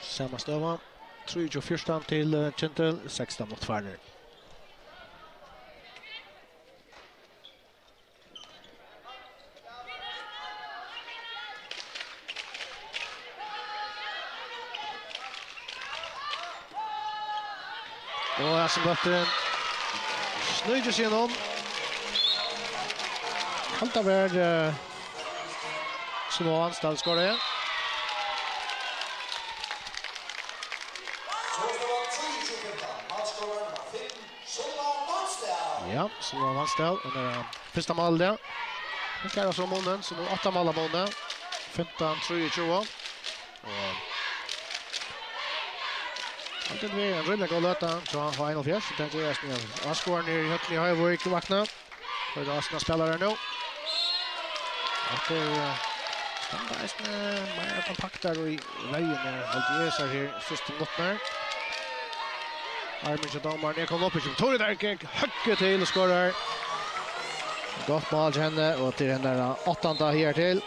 Samma stöva. 3-24 till Kyndil, 16 mot Hvonn. Och Assenbotten snöjde sig igenom. Halta värd som var anställd ska det. Ja, som var anställd. Och det är första mål där. Det kan vara så månen, så nu 8 mål av månen. 15-23. Det blir en rullig god löta så H71. Det är snäll. Askåren i Høllini Hoyvík vakna. För det Asna spelare nu. Och det är mer kompaktar och i vägen alltid är så här första minuterna. Armin domaren är kommer upp i Tori där högge till och skorar. Gott mål till henne och till den där 8:e här till.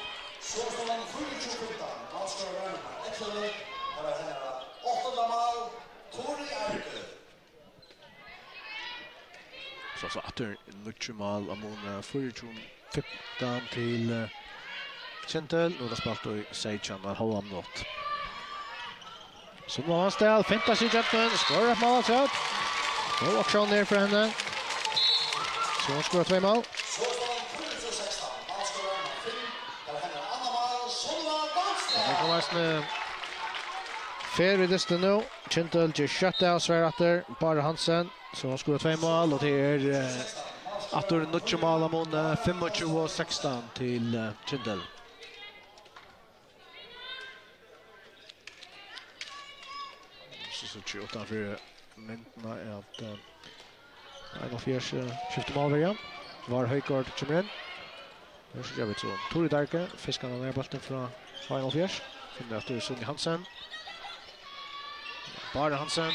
Så efter 9 mål Amon 14-15 till Kyndil och det spalt då i 16,5 minuter. Så nu har han ställ, fintar sig Kyndil, skårar ett mål så. Och action ner för henne. Så hon skårar 2 mål. Det kommer en fair i distan nu. Kyndil ger shutout Sverrater, bara Hansen. Så han skorar 2 mål och det är att det är 9 mål av mån 25-16 till Kyndil. Så 28 för myntorna är att en av fjärs skifter målvägen. Var Høygård kommer in. Nu så gör vi så. Tori Darke, fiskarna ner bollen från en av fjärs. Finner att det är Sunni Hansen. Bara Hansen.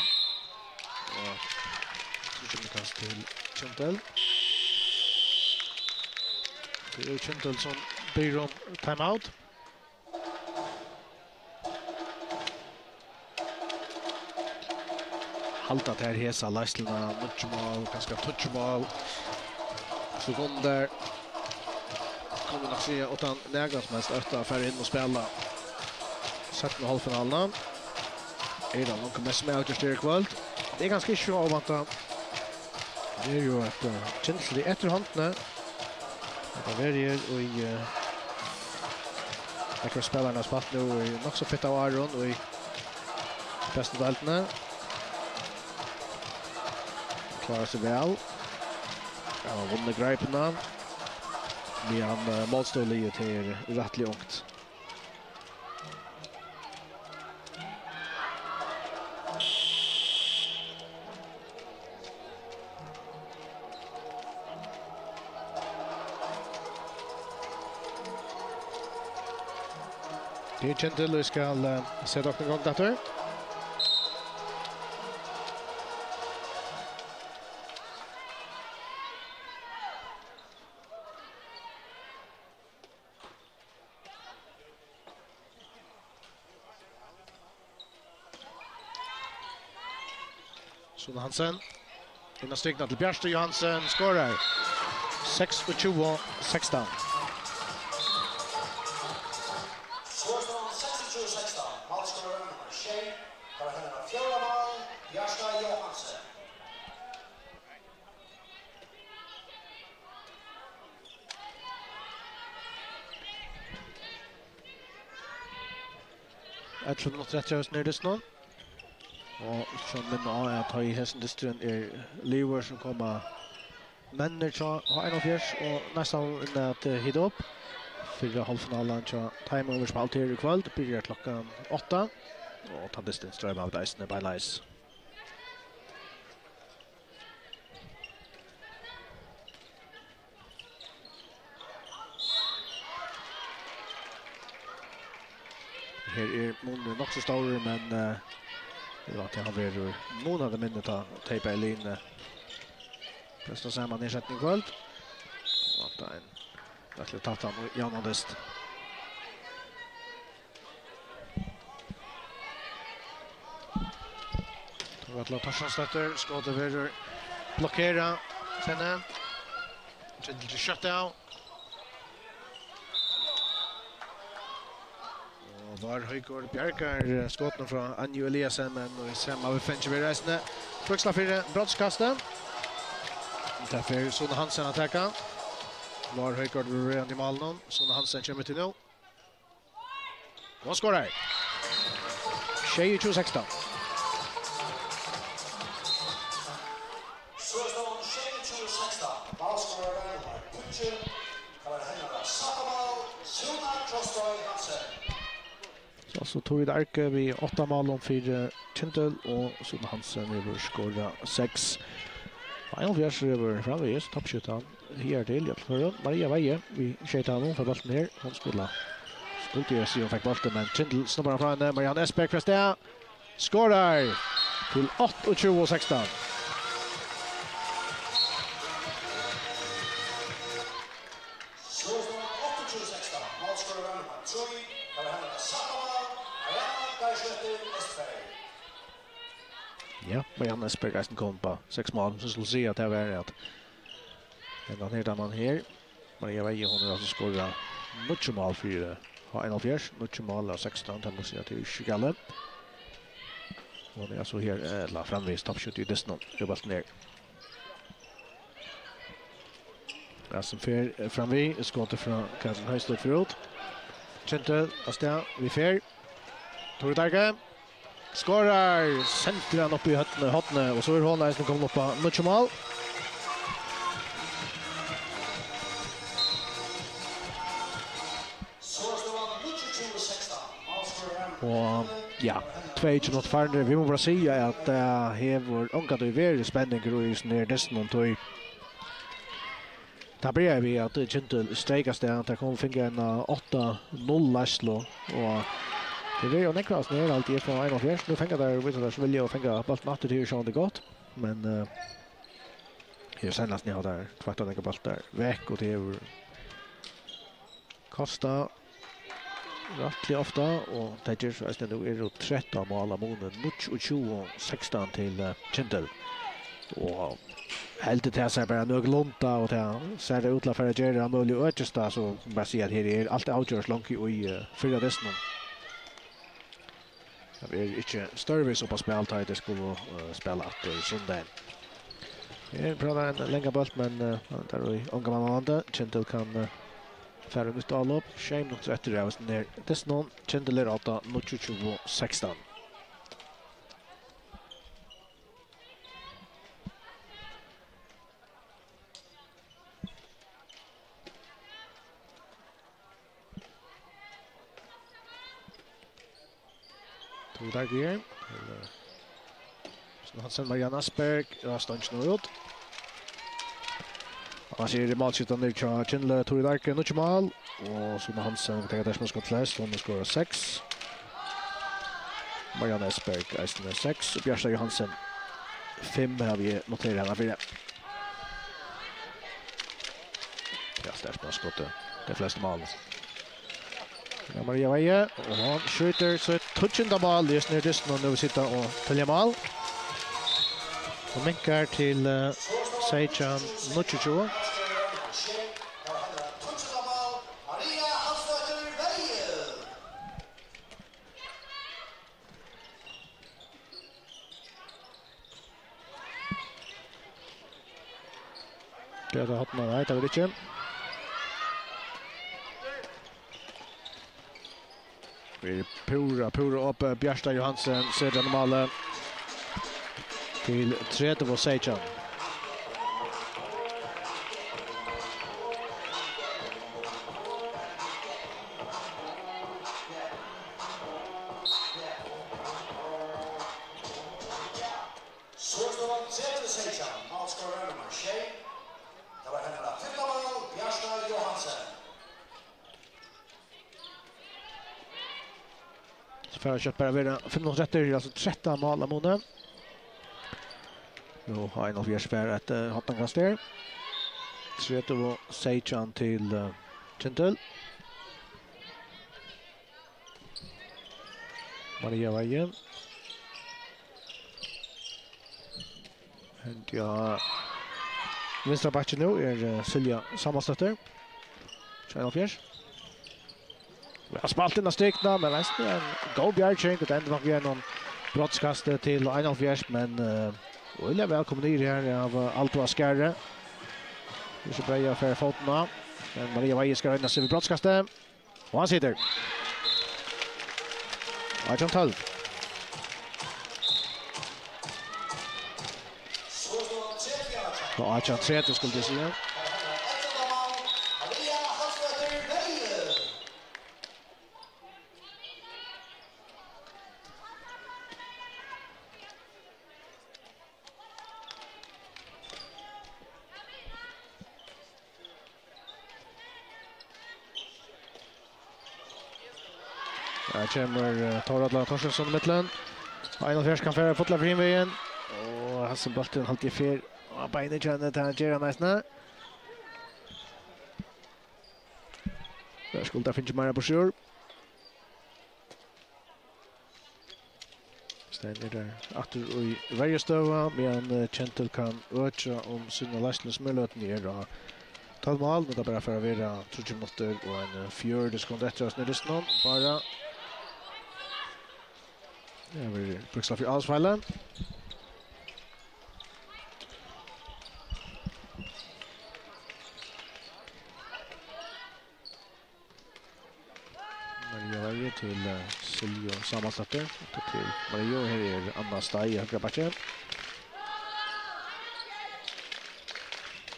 Och kast till Kyndil. Det är Kyndil som ber om timeout. Halta till hesa Leislina, Nutchmal, ganska touchball. Sekunder. Kommer nog se utan läggas mest efter för in och spela. Sätt med halvfinalen. Är det någon kommer med ut i kväll. Det är ganska svårt att vänta. Det är ju att Kyndil i efterhanden. Det är ju och i jag kan spela när spalt nu i också fitta Aron och i bästa deltarna. Klarar sig väl. Ja, vunnit grejerna. Vi har målstålet till rättligt långt. Det är Kyndil vi ska se dock en gång där. Sune Hansen. Innan stigna till Bjärste Johansen skorar. 26-16. Jag tror att det är nere snart. Och som minna är att Hoyvíkshøllini Lever som kommer männer så har en av fjärs och nästan att hit upp för halvfinalen så time over spalt här ikväll börjar klockan 8 och tar distans ström av isen by nice. Här är många nog så stora men det var att jag har varit månader minnet att tejpa i linje. Presta samman nedsättning kväll. Och det är en verkligen tatt han Jan Andest. Vatla Tarsson skott över blockera henne. Kyndil till shutdown. Var Høygård Bjerkar skotten från Anjo Eliasen men vi ser man finns vi resne. Truxla för brottskastet. Därför Sune Hansen attacka. Var Høygård redan i mål. Sune Hansen kommer till nu. Och skorar. 26-16. Så tog vi Arke vid 8 mål om 4 Kyndil och Sune Hansen över skåra 6. Final fjärs över framvis toppskyttan här till för Maria Veje vi skjuter honom för bollen här hon spelar. Skulle ju fick bollen men Kyndil snabbar fram Marianne Esberg presterar skårar till 28-16. Ja, Marianne Esberg kom på 6 mål. Så skulle se att det var att ända ner där man här. Maria Veje hon har alltså skorat mycket mål för H71, mycket mål av 16 där måste jag till Kyndil. Och det är så här la framvis toppskytt i distnon jobbat ner. Ja, som för framvis skottet från Karin Höjstad förut. Kyndil Astia vi fer. Tordarge skorar centran upp i hotne och så är hon där som kommer upp på mycket mål. Och ja, 2-1 mot Farner. Vi må bara säga att här var ångat och väldigt spänning i ner dessutom tog. Där börjar vi att Kyndil sträckas där att kommer finna en 8-0 Laslo och det är ju nekvast ner alltid från en av fjärs. Nu fänger där vet jag vill jag fänga bollen åter till så det gott. Men här senast ni har där tvättar den bollen där veck och det är Kosta rättligt ofta och Tedger så är det nu 13 mål av månen mot 20-16 till Kyndil. Och helt det här bara nog lonta och det ser det ut för att göra möjligt översta så bara se att här är allt outgörs långt i fyra resten. Det är inte större så på speltid det skulle spela att söndag. Det pratar en längre boll men där i unga man Kyndil kan färre ut allop. Shame not rätt det var ner. Det någon Kyndil är 8-16. Där går så Hansen Marianne Asberg, Rastanch Norrut. Han ser målskytten ner till Kyndil Tori Darke, nu mål. Och så när Hansen tar det som skott flest, hon skorar 6. Marianne Esberg är 6 och Björsa Johansen 5 har vi noterat henne för det. Ja, stärkt på skottet. Det flesta mål. Ja, Maria Veje och han skjuter så ett touchande mål just nu just nu vi sitter och täljer mål. Och minkar till Seichan Nuchichu. Det har hatt noe, nei, det var ikke. Vi pura opp Bjørstad Johansen, Sødran Male til 30 og Seichan. För att köpa över 530 alltså 13 mål mot. Nu har en av Gjersberg ett hattankaster. 30 Seichan till Kyndil. Maria Veje. Och ja vänstra backen nu är Silja Sammansätter. Fjärs. Vi har spalt in stekna, men det är en god bjärgkring. Det enda nok gjennom brottskastet til 1,5, men Olle välkommen ner här av Alto Askerre. Vi ska börja för foten, men Maria Veje ska rinna sig vid brottskastet. Och han sitter. 18-12. Och 18-30 skulle det säga. Här kommer Torradla Torstensson i mitten. Einolfjärs kan föra fotla för invägen. Och Hasselbolten halt i fyr. Och beinet känner till han Gera nästan. Där skulle det finnas mer på sjur. Ständer där att i varje stöva men Kyndil kan öka om sina lastningsmöjligheter ner och 12 mål, men det bara för att vara 30 minuter och en 4 sekund efter oss nere snart. Bara ja, vi brukslar för avsfallen. Maria Veje till Silja Sammansätter. Till Maria, här är Anna Staj i högra backen.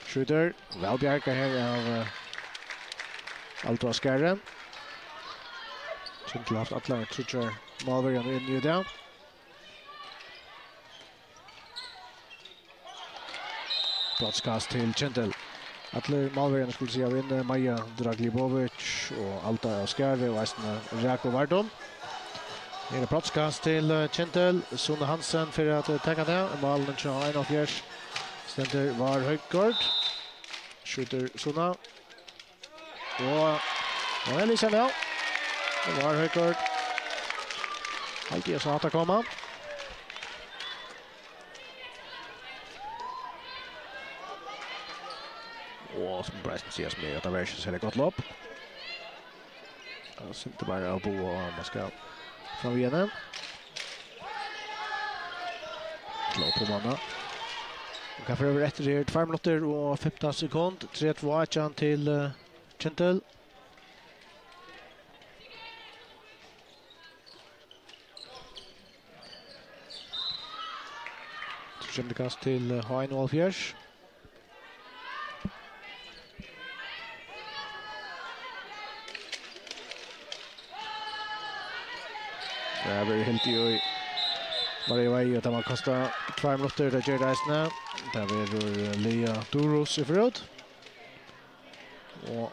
Skjuter, välbjärka här av Alto Askerre. Kyndil har haft alla trutcher målvärjan in i det. Brottskast till Kyndil. Alla målvärjan skulle säga vinna Maja Draglibovic och Alta Askerre och Eisne Rako Vardom. Det är brottskast till Kyndil. Sune Hansen för att täcka det. Målen 21-4. Ständer var Høygård. Skjuter Suna. Och nu är Lisa med. Det var Høygård. Alltid så att komma. Och som Bryce säger med att det var så gott lopp. Alltså inte bara att bo och man ska från igen. Slå på manna. Vi kan för över efter 2 minuter och 15 sekund. 3-2 till Kyndil. Kast till H71. Det är väl helt i Maria Veje att man kostar 2 minuter att göra det. Där är Lea Duros i förut. Och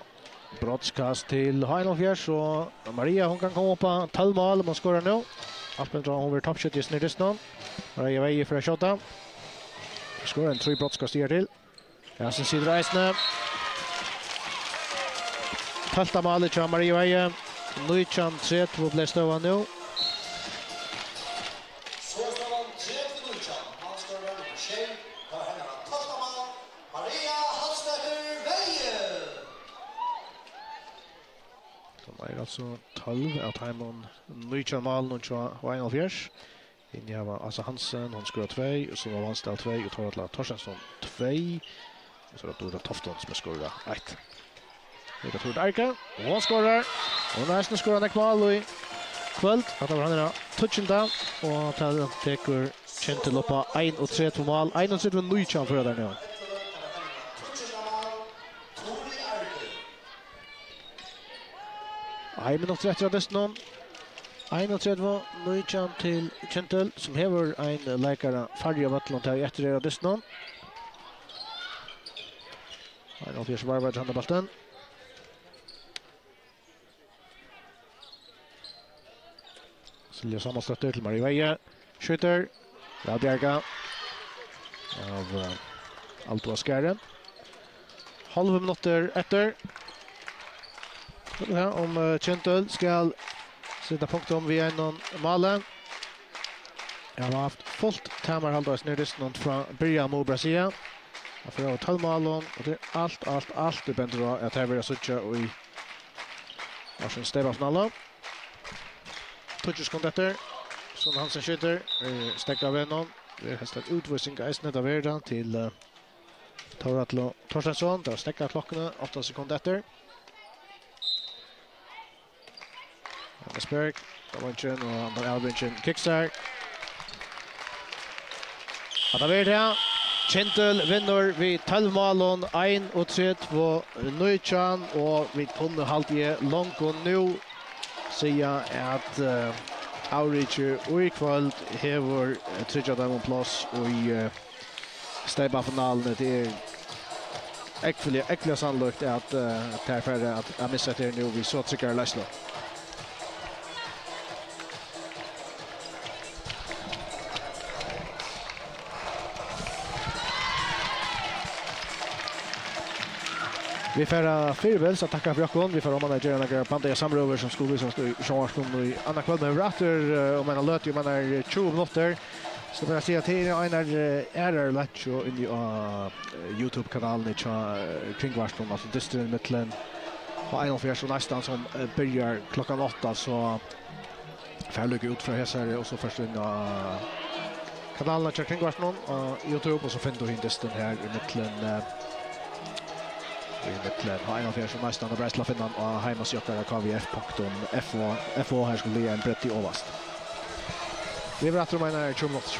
brottskast till H71 och Maria hon kan komma på 12 mål om hon skorar nu. Alpen drar hon över toppskytt i snedistan. Maria väger för att skjuta. Skorar en 3 brottskast till. Ja, sen sidor Eisne. 12 mål till Maria väger. Nu kan 3-2 blir stående nu. Alltså 12 av timon Nujchan Malen och H71. Inni har alltså Hansen, hon skorar 2 och så var Vansdal 2 och Torratla Torstensson 2. Och så då Tofton som skorar 1. Det tror jag Arka och hon skorar. Och nästan skorar en mål i kväll. Att han är touchen down och tar tekur Kyndil upp på 1 och 3 på mål. 1 och 3 på Nujchan för där nu. Ein minut 30 av dessutom. 31 Nujchan till Kyndil som hever en läkare färdig av Atlant här efter av dessutom. Ein av fjärs varvar till handbollen. Silja sammanstötter till Marie Veje. Skjuter. Radbjerga. Av Alto Askare. Halva minuter efter. Ja, om Kyndil ska sätta punkt om vi är någon malen. Jag har haft fullt tamar halvdags nerdistan från början mot Brasilien. Jag får ha 12 mål och det är allt det bänder att här vill jag sucha och i varsin stäva finalen. 20 sekunder efter. Som Hansen skjuter. Stäcker av vännen. Vi har hästat utvisning av Eisne av Verdan till Torratla Torstensson. Där stäcker klockorna 8 sekunder efter. Asperg, Davanchen och Andra Albinchen kicksar. Att det är Kyndil vinner vid 12 mål 1 och 3 på Nujchan och vi kunde halvge långt och nu säga att Aurice och ikväll hever tredje diamond plus och i stäba finalen det är äckliga sannolikt att därför att jag missat det nu vi så trycker Laslo. Vi får fyrbel så tacka för Jakob. Vi får om man gör några pandaya samröver som skulle visa i Sjönvarskom i andra kväll med ratter om man löt ju man är 20 minuter. Så för att säga till är Lacho in i YouTube-kanalen i Kvinnuhondbóltsdystur alltså dystern mittlen. Och en av er så nästan som börjar klockan 8 så får jag ut från här och så först in kanalen i Kvinnuhondbóltsdystur på YouTube och så finner du in dystern här i mittlen. I mittlen har en av er som nästan har bräsla finnan och hemmasjökare kvf.fo här skulle bli en brett i ovast. Vi är rätt om en 20 minuter.